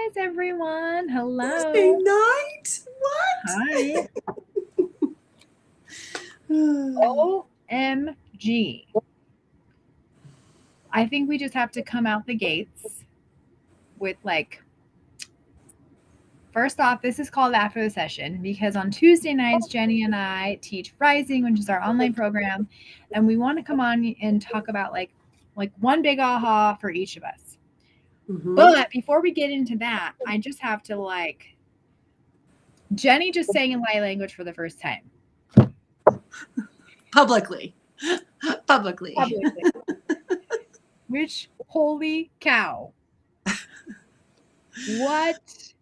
Surprise, everyone. Hello. Thursday night? What? Hi. OMG. I think we just have to come out the gates with first off, this is called After the Session because on Tuesday nights, Jenny and I teach Rising, which is our online program, and we want to come on and talk about like one big aha for each of us. Mhm. But before we get into that, I just have to Jenny just sang in light language for the first time. Publicly. Which, holy cow. What?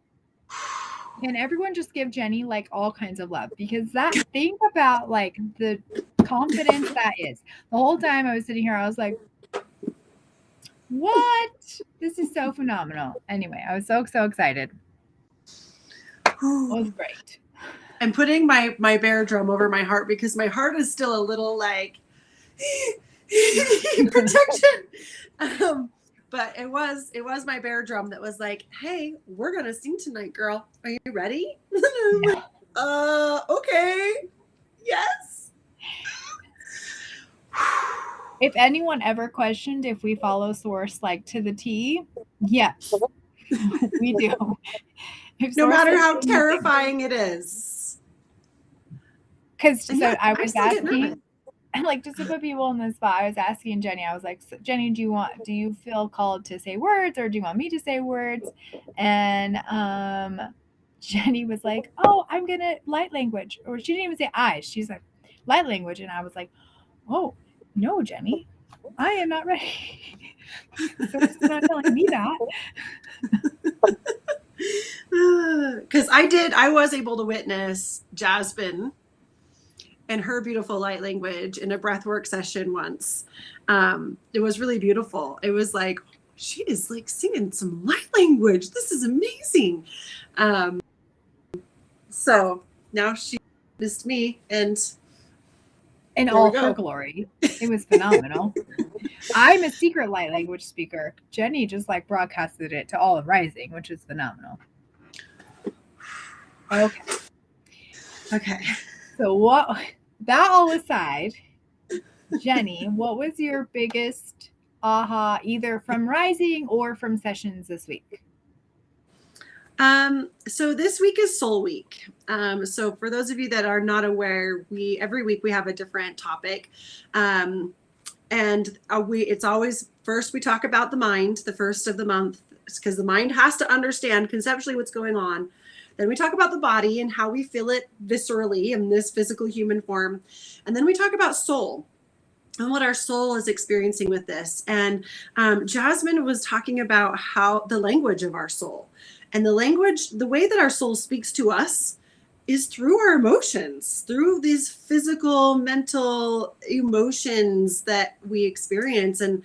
Can everyone just give Jenny all kinds of love? Because think about the confidence that is. The whole time I was sitting here, I was like, what? This is so phenomenal. Anyway, I was so excited. It was great. I'm putting my bear drum over my heart because my heart is still a little protection. But it was my bear drum that was like, hey, we're gonna sing tonight, girl. Are you ready? Yeah. Okay. Yes. If anyone ever questioned if we follow source to the T, yes, we do. No matter how terrifying it is. Because I was asking, just to put people in the spot, I was asking Jenny, I was like, Jenny, do you feel called to say words or do you want me to say words? And Jenny was like, oh, I'm going to light language. Or she didn't even say eyes. She's like, light language. And I was like, oh, no, Jenny, I am not ready. Source is not telling me that. Because I was able to witness Jasmine and her beautiful light language in a breathwork session once. It was really beautiful. It was like, she is singing some light language. This is amazing. So now she missed me and in all her glory. It was phenomenal. I'm a secret light language speaker. Jenny just broadcasted it to all of Rising, which is phenomenal. Okay. So that all aside, Jenny, what was your biggest aha either from Rising or from sessions this week? So this week is Soul Week. So for those of you that are not aware, every week we have a different topic. And it's always first we talk about the mind, the first of the month, because the mind has to understand conceptually what's going on. Then we talk about the body and how we feel it viscerally in this physical human form. And then we talk about soul and what our soul is experiencing with this. And Jasmine was talking about how the language of our soul and the way that our soul speaks to us is through our emotions, through these physical, mental emotions that we experience. And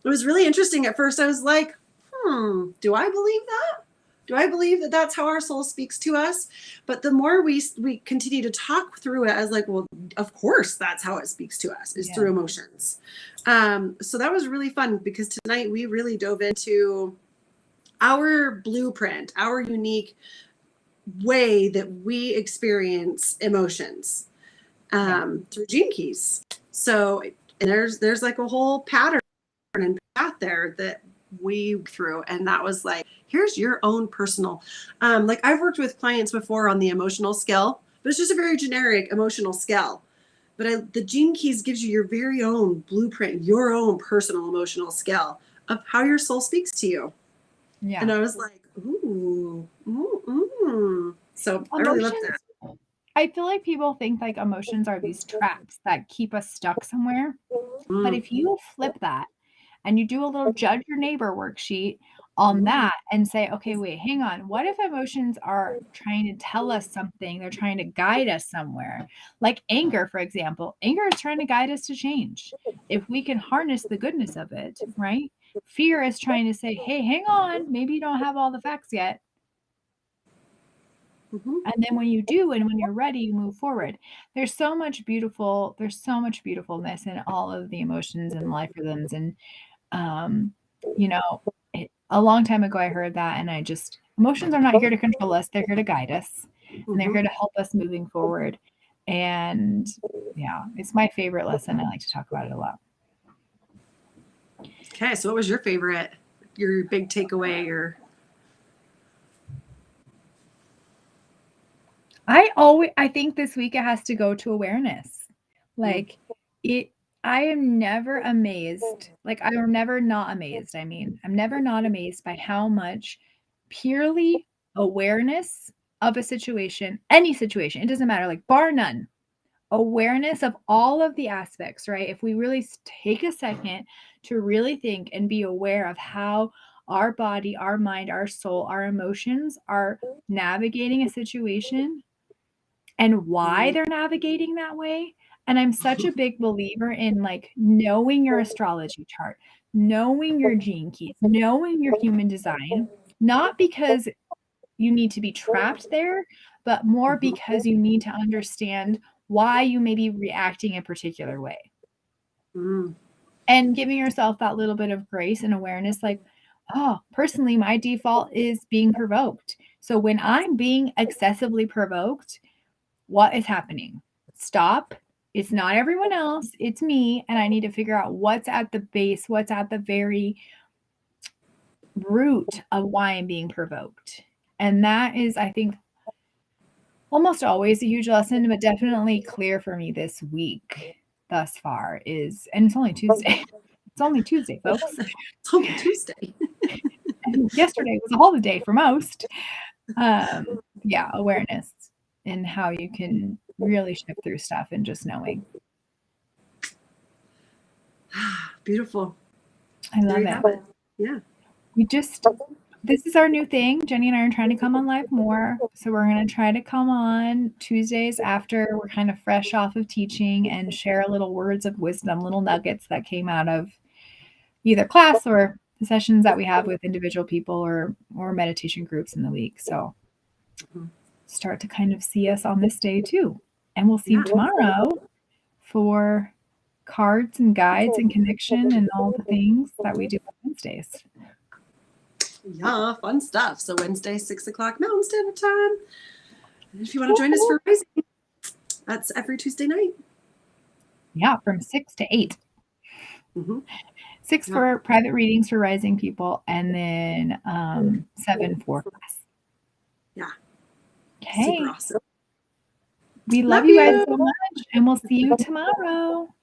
it was really interesting. At first I was like, do I believe that? Do I believe that that's how our soul speaks to us? But the more we continue to talk through it, I was like, well, of course, that's how it speaks to us, is through emotions. So that was really fun because tonight we really dove into our blueprint, our unique way that we experience emotions through Gene Keys. So and there's a whole pattern and path there that we through, and that was here's your own personal I've worked with clients before on the emotional scale, but it's just a very generic emotional scale. But the Gene Keys gives you your very own blueprint, your own personal emotional scale of how your soul speaks to you. Yeah. And I was like, ooh. So I really love that. I feel like people think emotions are these traps that keep us stuck somewhere. But if you flip that and you do a little judge your neighbor worksheet on that and say, okay, wait, hang on. What if emotions are trying to tell us something? They're trying to guide us somewhere. Like anger, for example. Anger is trying to guide us to change. If we can harness the goodness of it, right? Fear is trying to say, hey, hang on. Maybe you don't have all the facts yet. And then when you do, and when you're ready, you move forward. There's so much beautifulness in all of the emotions and life rhythms. And, a long time ago, I heard that, and emotions are not here to control us. They're here to guide us, and they're here to help us moving forward. And yeah, it's my favorite lesson. I like to talk about it a lot. Okay, so what was your big takeaway, or? I think this week it has to go to awareness. Like I am never amazed. Like I'm never not amazed. I mean, I'm never not amazed by how much purely awareness of a situation, any situation, it doesn't matter, like bar none, awareness of all of the aspects, right? If we really take a second to really think and be aware of how our body, our mind, our soul, our emotions are navigating a situation and why they're navigating that way. And I'm such a big believer in like knowing your astrology chart, knowing your gene keys, knowing your human design, not because you need to be trapped there, but more because you need to understand why you may be reacting a particular way. And giving yourself that little bit of grace and awareness, like, oh, personally, my default is being provoked. So when I'm being excessively provoked, what is happening? Stop. It's not everyone else. It's me. And I need to figure out what's at the base, what's at the very root of why I'm being provoked. And that is, I think, almost always a huge lesson, but definitely clear for me this week thus far is, and it's only Tuesday. It's only Tuesday, folks. It's only Tuesday. And yesterday was a holiday for most. Yeah, awareness and how you can really shift through stuff and just knowing. Beautiful. I love it. Yeah. This is our new thing. Jenny and I are trying to come on live more. So we're going to try to come on Tuesdays after we're kind of fresh off of teaching and share little words of wisdom, little nuggets that came out of either class or the sessions that we have with individual people or meditation groups in the week. So start to kind of see us on this day too. And we'll see you tomorrow for cards and guides and connection and all the things that we do on Wednesdays. Yeah, fun stuff. So Wednesday, 6:00 Mountain Standard Time. And if you want to join us for Rising, that's every Tuesday night. Yeah, from 6 to 8. 6 for private readings for rising people, and then 7 for class. Yeah. Okay. Super awesome. We love you guys so much, and we'll see you tomorrow.